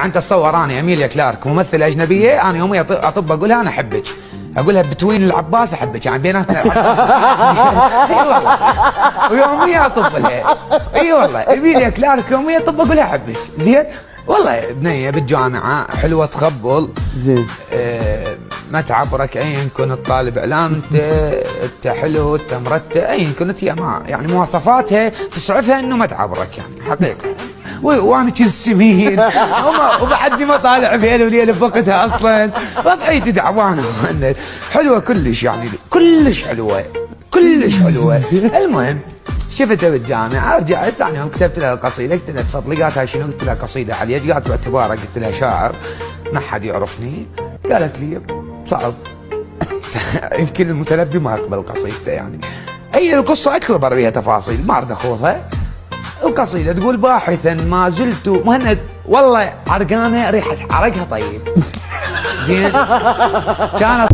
يعني انت تصور انا اميليا كلارك ممثله اجنبيه، انا يومي اطب اقولها انا احبك، اقولها بتوين العباس احبك، يعني بيناتنا اي والله، ويوميا اطب لها، اي والله اميليا كلارك يوميا اطب اقولها احبك، زين والله بنيه بالجامعه حلوه تخبل زين. ما تعبرك ايا كنت طالب اعلام، انت حلو، انت مرتب، ايا كنت هي ما يعني مواصفاتها تسعفها انه ما تعبرك يعني حقيقه. وانا كل سمين وبعدني ما طالع بيل وليل بوقتها اصلا، وضعيتي تعبانه حلوه كلش يعني كلش حلوه كلش حلوه. المهم شفتها بالجامعه، رجعت ثاني يوم كتبت لها القصيده، قلت لها تفضلي، قالت هاي شنو؟ قلت لها قصيده علي، قالت باعتبارك، قلت لها شاعر ما حد يعرفني، قالت لي صعب يمكن المتلبي ما يقبل قصيدته يعني. هي القصه اكبر بها تفاصيل ما اريد اخوضها. القصيده تقول باحثا ما زلت مهند، والله عرقانه ريحه عرقها طيب زين كانت